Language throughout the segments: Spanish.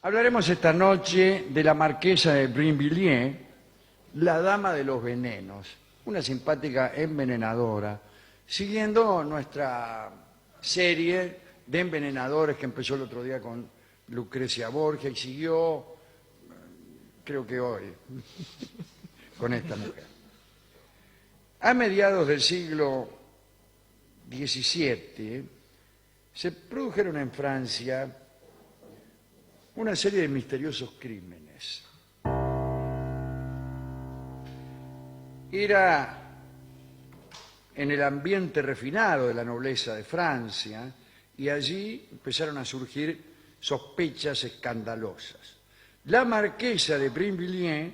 Hablaremos esta noche de la marquesa de Brinvilliers, la dama de los venenos, una simpática envenenadora, siguiendo nuestra serie de envenenadores que empezó el otro día con Lucrecia Borgia y siguió, creo que hoy, con esta mujer. A mediados del siglo XVII se produjeron en Francia una serie de misteriosos crímenes. Era en el ambiente refinado de la nobleza de Francia y allí empezaron a surgir sospechas escandalosas. La marquesa de Brinvilliers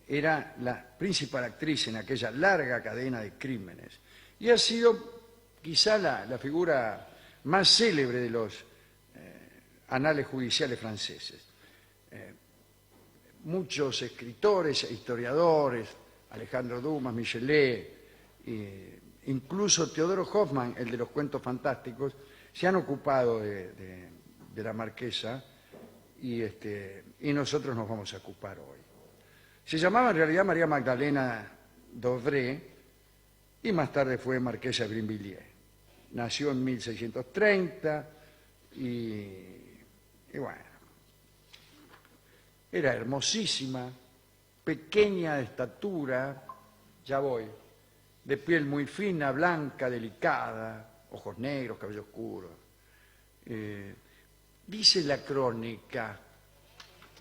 era la principal actriz en aquella larga cadena de crímenes y ha sido quizá la figura más célebre de los anales judiciales franceses. Muchos escritores e historiadores, Alejandro Dumas, Michelet, incluso Teodoro Hoffmann, el de los cuentos fantásticos, se han ocupado de la marquesa y nosotros nos vamos a ocupar hoy. Se llamaba en realidad María Magdalena d'Auvray y más tarde fue marquesa de Brinvilliers. Nació en 1630 y bueno, era hermosísima, pequeña de estatura, ya voy, de piel muy fina, blanca, delicada, ojos negros, cabello oscuro. Dice la crónica,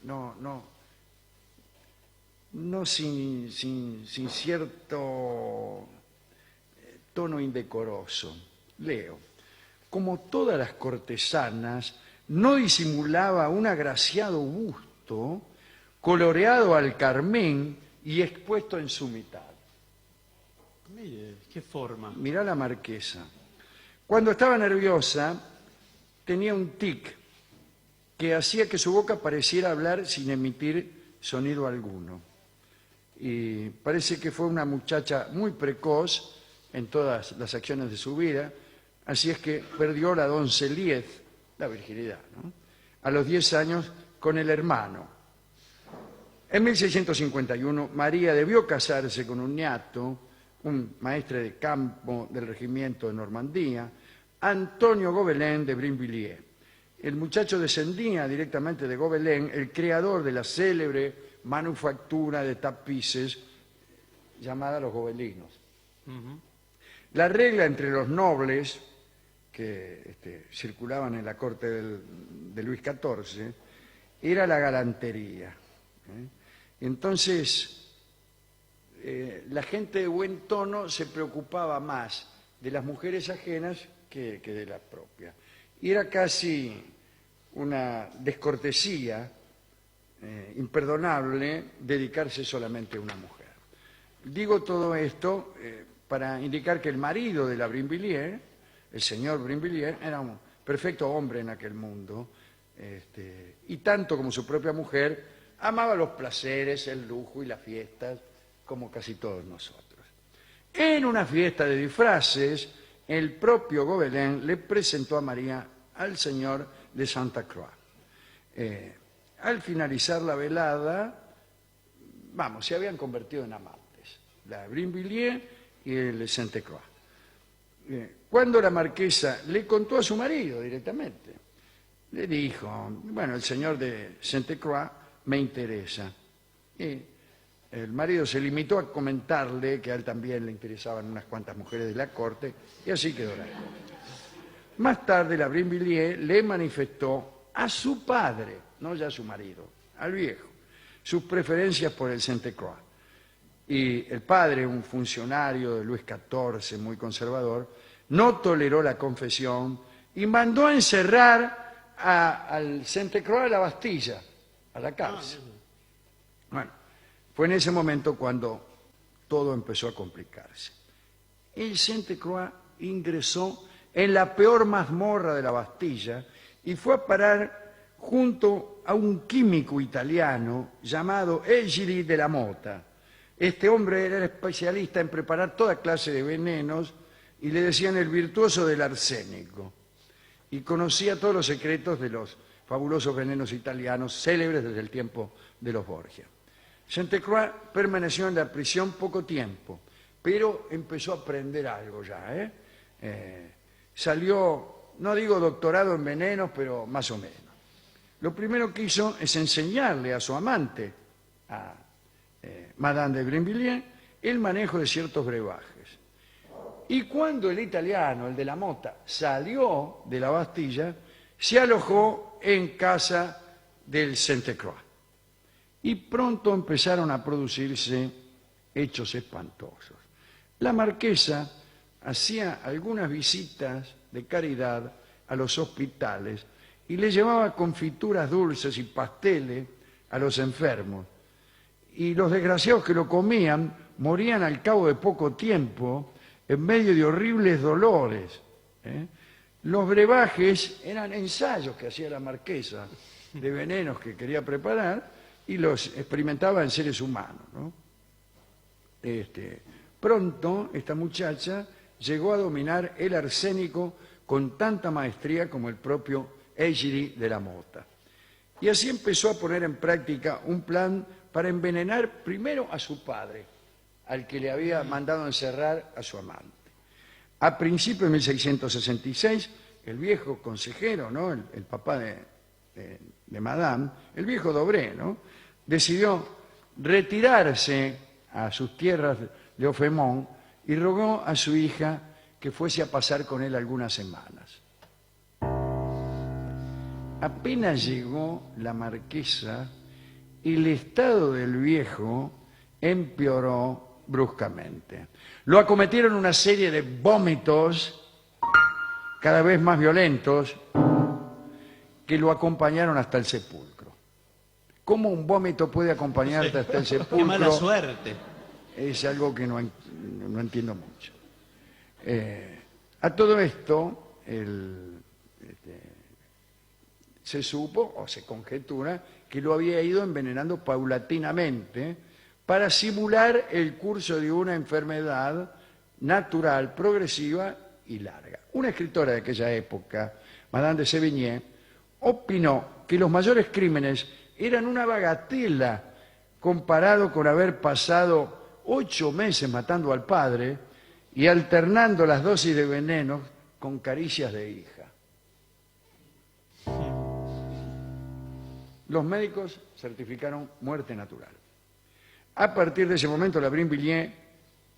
no sin cierto tono indecoroso. Leo, como todas las cortesanas, no disimulaba un agraciado busto, coloreado al carmín y expuesto en su mitad. Mire, qué forma. Mirá la marquesa. Cuando estaba nerviosa, tenía un tic que hacía que su boca pareciera hablar sin emitir sonido alguno. Y parece que fue una muchacha muy precoz en todas las acciones de su vida, así es que perdió la doncellez, la virginidad, ¿no?, a los 10 años con el hermano. En 1651 María debió casarse con un niato, un maestre de campo del regimiento de Normandía, Antonio Gobelin de Brinvilliers. El muchacho descendía directamente de Gobelin, el creador de la célebre manufactura de tapices llamada los gobelinos. La regla entre los nobles que circulaban en la corte de Luis XIV era la galantería. Entonces, la gente de buen tono se preocupaba más de las mujeres ajenas que de la propia. Y era casi una descortesía imperdonable dedicarse solamente a una mujer. Digo todo esto para indicar que el marido de la Brinvilliers, el señor Brinvilliers, era un perfecto hombre en aquel mundo, y tanto como su propia mujer, amaba los placeres, el lujo y las fiestas, como casi todos nosotros. En una fiesta de disfraces, el propio Gobelin le presentó a María al señor de Santa Croix. Al finalizar la velada, se habían convertido en amantes, la Brinvilliers y el Santa Croix. Cuando la marquesa le contó a su marido directamente, le dijo, bueno, el señor de Santa Croix me interesa. Y el marido se limitó a comentarle que a él también le interesaban unas cuantas mujeres de la corte, y así quedó la cosa. Más tarde la Brinvilliers le manifestó a su padre, no ya a su marido, al viejo, sus preferencias por el Santa Croix. Y el padre, un funcionario de Luis XIV muy conservador, no toleró la confesión y mandó a encerrar al Santa Croix a la Bastilla, a la cárcel. Bueno, fue en ese momento cuando todo empezó a complicarse. El Santa Croix ingresó en la peor mazmorra de la Bastilla y fue a parar junto a un químico italiano llamado Egidi de la Mota. Este hombre era especialista en preparar toda clase de venenos y le decían el virtuoso del arsénico. Y conocía todos los secretos de los fabulosos venenos italianos célebres desde el tiempo de los Borgia. Sainte-Croix permaneció en la prisión poco tiempo, pero empezó a aprender algo ya. Salió, no digo doctorado en venenos, pero más o menos. Lo primero que hizo es enseñarle a su amante, a Madame de Brinvilliers, el manejo de ciertos brebajes. Y cuando el italiano, el de la mota, salió de la Bastilla, se alojó en casa del Sainte-Croix. Y pronto empezaron a producirse hechos espantosos. La marquesa hacía algunas visitas de caridad a los hospitales y le llevaba confituras dulces y pasteles a los enfermos. Y los desgraciados que lo comían morían al cabo de poco tiempo en medio de horribles dolores. Los brebajes eran ensayos que hacía la marquesa de venenos que quería preparar y los experimentaba en seres humanos, ¿no? Pronto esta muchacha llegó a dominar el arsénico con tanta maestría como el propio Egidi de la Mota. Y así empezó a poner en práctica un plan para envenenar primero a su padre, al que le había mandado encerrar a su amante. A principios de 1666, el viejo consejero, ¿no? el papá de Madame, el viejo Dobré, ¿no? Decidió retirarse a sus tierras de Offemont y rogó a su hija que fuese a pasar con él algunas semanas. Apenas llegó la marquesa, el estado del viejo empeoró bruscamente. Lo acometieron una serie de vómitos cada vez más violentos que lo acompañaron hasta el sepulcro. ¿Cómo un vómito puede acompañarte hasta el sepulcro? ¡Qué mala suerte! Es algo que no entiendo mucho. A todo esto, se supo o se conjetura que lo había ido envenenando paulatinamente para simular el curso de una enfermedad natural, progresiva y larga. Una escritora de aquella época, Madame de Sévigné, opinó que los mayores crímenes eran una bagatela comparado con haber pasado 8 meses matando al padre y alternando las dosis de veneno con caricias de hija. Los médicos certificaron muerte natural. A partir de ese momento, la Brinvilliers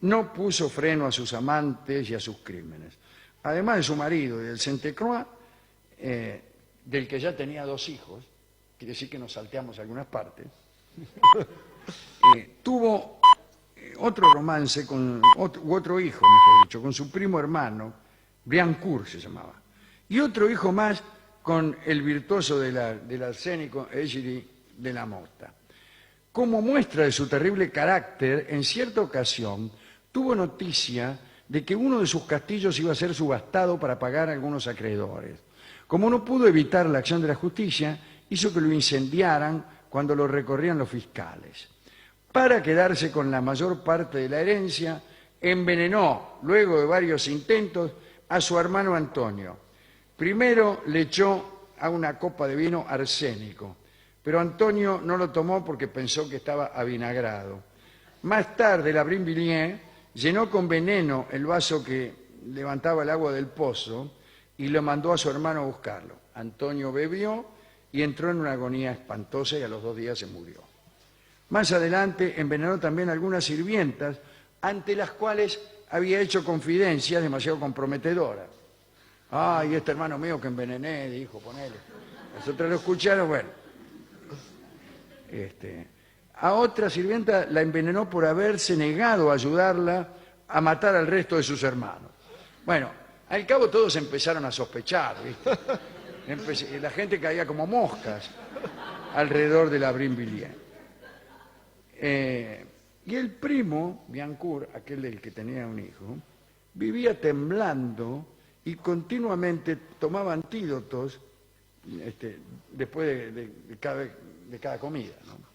no puso freno a sus amantes y a sus crímenes. Además de su marido y del Sainte-Croix, del que ya tenía 2 hijos, quiere decir que nos salteamos algunas partes, tuvo otro romance, otro hijo, mejor dicho, con su primo hermano, Briancourt se llamaba, y otro hijo más con el virtuoso del arsénico, Egidi de la Mota. Como muestra de su terrible carácter, en cierta ocasión tuvo noticia de que uno de sus castillos iba a ser subastado para pagar a algunos acreedores. Como no pudo evitar la acción de la justicia, hizo que lo incendiaran cuando lo recorrían los fiscales. Para quedarse con la mayor parte de la herencia, envenenó, luego de varios intentos, a su hermano Antonio. Primero le echó a una copa de vino arsénico, pero Antonio no lo tomó porque pensó que estaba avinagrado. Más tarde, la Brinvilliers llenó con veneno el vaso que levantaba el agua del pozo y lo mandó a su hermano a buscarlo. Antonio bebió y entró en una agonía espantosa y a los 2 días se murió. Más adelante envenenó también a algunas sirvientas ante las cuales había hecho confidencias demasiado comprometedoras. Ay, este hermano mío que envenené, dijo, ponele. Nosotros lo escucharon, bueno. A otra sirvienta la envenenó por haberse negado a ayudarla a matar al resto de sus hermanos. Bueno, al cabo todos empezaron a sospechar, ¿viste? La gente caía como moscas alrededor de la Brinvilliers. Y el primo, Biancourt, aquel del que tenía un hijo, vivía temblando y continuamente tomaba antídotos después de cada comida, ¿no?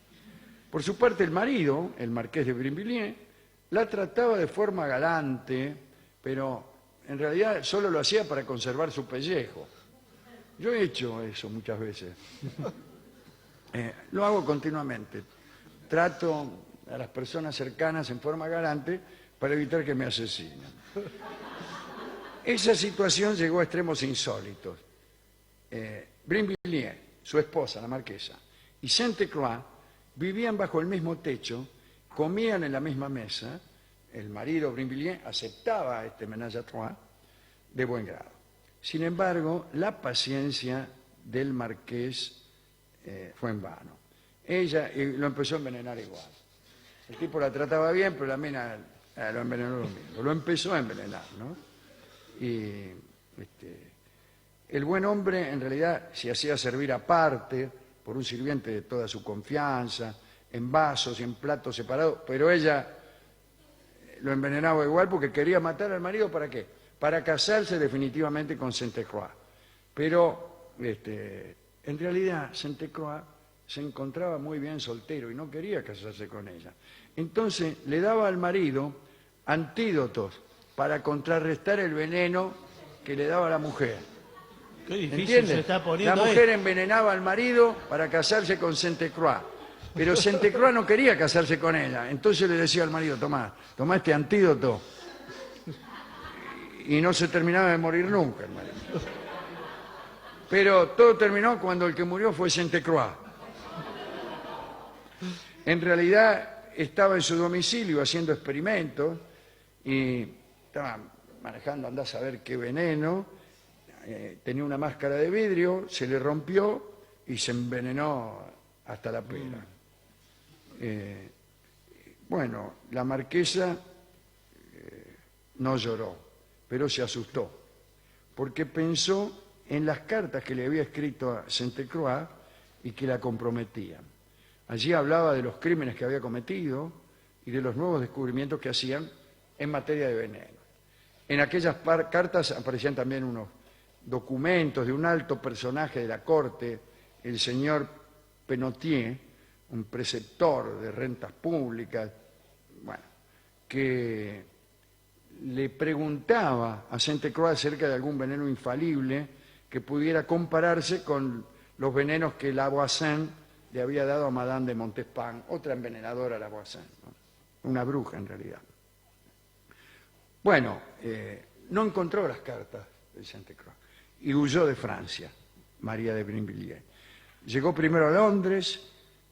Por su parte, el marido, el marqués de Brinvilliers, la trataba de forma galante, pero en realidad solo lo hacía para conservar su pellejo. Yo he hecho eso muchas veces. Lo hago continuamente. Trato a las personas cercanas en forma galante para evitar que me asesinen. Esa situación llegó a extremos insólitos. Brinvilliers, su esposa, la marquesa, y Sainte-Croix vivían bajo el mismo techo, comían en la misma mesa. El marido Brinvilliers aceptaba este ménage à trois de buen grado. Sin embargo, la paciencia del marqués fue en vano. Ella lo empezó a envenenar igual. El tipo la trataba bien, pero la mina lo envenenó lo mismo. Lo empezó a envenenar, ¿no? Y el buen hombre en realidad se hacía servir aparte por un sirviente de toda su confianza, en vasos y en platos separados, pero ella lo envenenaba igual porque quería matar al marido. ¿Para qué? Para casarse definitivamente con Sainte-Croix. Pero en realidad Sainte-Croix se encontraba muy bien soltero y no quería casarse con ella. Entonces le daba al marido antídotos para contrarrestar el veneno que le daba la mujer. Qué difícil ¿Entiendes? se está poniendo La mujer envenenaba al marido para casarse con Sainte-Croix. Pero Sainte-Croix no quería casarse con ella. Entonces le decía al marido, tomá este antídoto. Y no se terminaba de morir nunca el marido. Pero todo terminó cuando el que murió fue Sainte-Croix. En realidad estaba en su domicilio haciendo experimentos y estaba manejando, andá a saber qué veneno. Tenía una máscara de vidrio, se le rompió y se envenenó hasta la pera. Bueno, la marquesa no lloró, pero se asustó, porque pensó en las cartas que le había escrito a Sainte-Croix y que la comprometían. Allí hablaba de los crímenes que había cometido y de los nuevos descubrimientos que hacían en materia de veneno. En aquellas cartas aparecían también unos documentos de un alto personaje de la corte, el señor Penautier, un preceptor de rentas públicas, bueno, que le preguntaba a Sainte-Croix acerca de algún veneno infalible que pudiera compararse con los venenos que Lavoisin le había dado a Madame de Montespan, otra envenenadora Lavoisin, ¿no? Una bruja en realidad. Bueno, no encontró las cartas de Sainte-Croix y huyó de Francia, María de Brinvilliers. Llegó primero a Londres,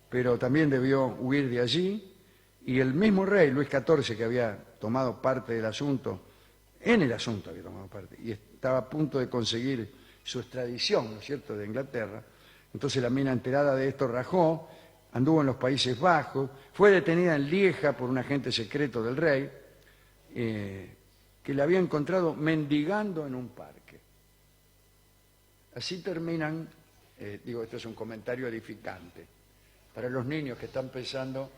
pero también debió huir de allí, y el mismo rey, Luis XIV, que había tomado parte del asunto, en el asunto había tomado parte, y estaba a punto de conseguir su extradición, ¿no es cierto?, de Inglaterra. Entonces la mina, enterada de esto, rajó, anduvo en los Países Bajos, fue detenida en Lieja por un agente secreto del rey, que la había encontrado mendigando en un parque. Así terminan, esto es un comentario edificante, para los niños que están pensando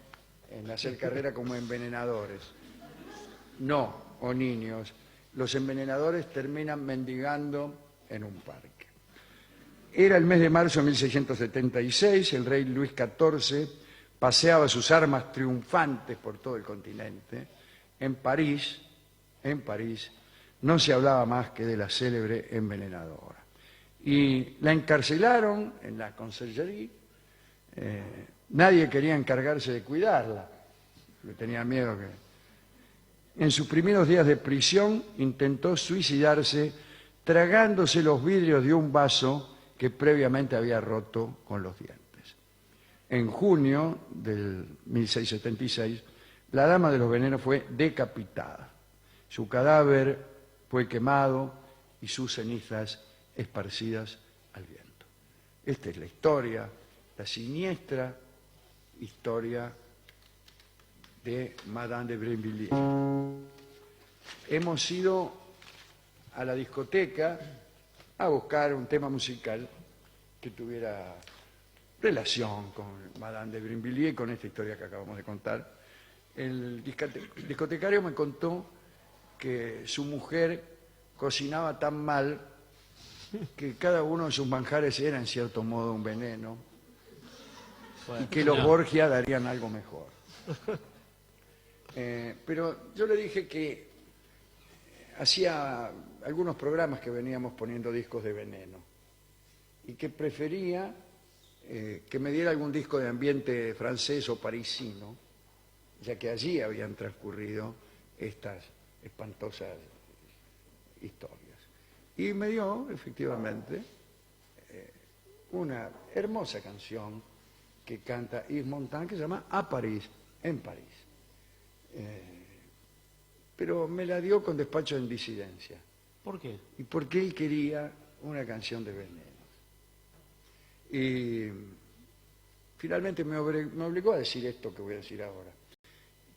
en hacer carrera como envenenadores. No, o niños, los envenenadores terminan mendigando en un parque. Era el mes de marzo de 1676, el rey Luis XIV paseaba sus armas triunfantes por todo el continente. En París no se hablaba más que de la célebre envenenadora. Y la encarcelaron en la Conciergerie. Nadie quería encargarse de cuidarla, porque tenía miedo que... En sus primeros días de prisión intentó suicidarse tragándose los vidrios de un vaso que previamente había roto con los dientes. En junio del 1676, la dama de los venenos fue decapitada. Su cadáver fue quemado y sus cenizas esparcidas al viento. Esta es la historia, la siniestra historia de Madame de Brinvilliers. Hemos ido a la discoteca a buscar un tema musical que tuviera relación con Madame de Brinvilliers y con esta historia que acabamos de contar. El discotecario me contó que su mujer cocinaba tan mal que cada uno de sus manjares era en cierto modo un veneno, bueno, y que los Borgia darían algo mejor. Pero yo le dije que hacía algunos programas que veníamos poniendo discos de veneno. que prefería que me diera algún disco de ambiente francés o parisino, ya que allí habían transcurrido estas espantosas historias. Y me dio, efectivamente, una hermosa canción que canta Yves Montand, que se llama A París, en París. Pero me la dio con despacho en disidencia. ¿Por qué? Y porque él quería una canción de venenos. Y finalmente me obligó a decir esto que voy a decir ahora,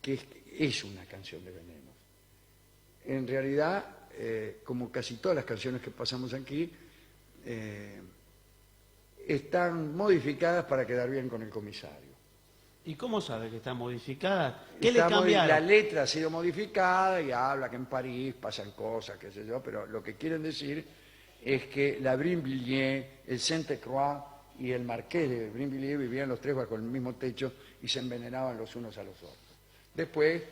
que es una canción de venenos. En realidad, como casi todas las canciones que pasamos aquí, están modificadas para quedar bien con el comisario. ¿Y cómo sabe que está modificada? ¿Qué le cambiaron? La letra ha sido modificada y habla que en París pasan cosas, qué sé yo, pero lo que quieren decir es que la Brinvilliers, el Sainte-Croix y el marqués de Brinvilliers vivían los tres bajo el mismo techo y se envenenaban los unos a los otros. Después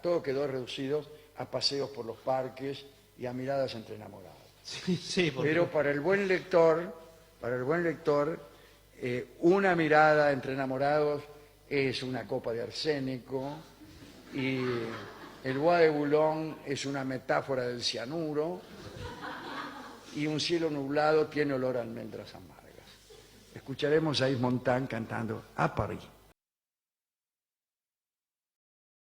todo quedó reducido a paseos por los parques y a miradas entre enamorados. Sí, porque... Pero para el buen lector, una mirada entre enamorados es una copa de arsénico y el Bois de Boulogne es una metáfora del cianuro y un cielo nublado tiene olor a almendras amargas. Escucharemos a Yves Montand cantando A París.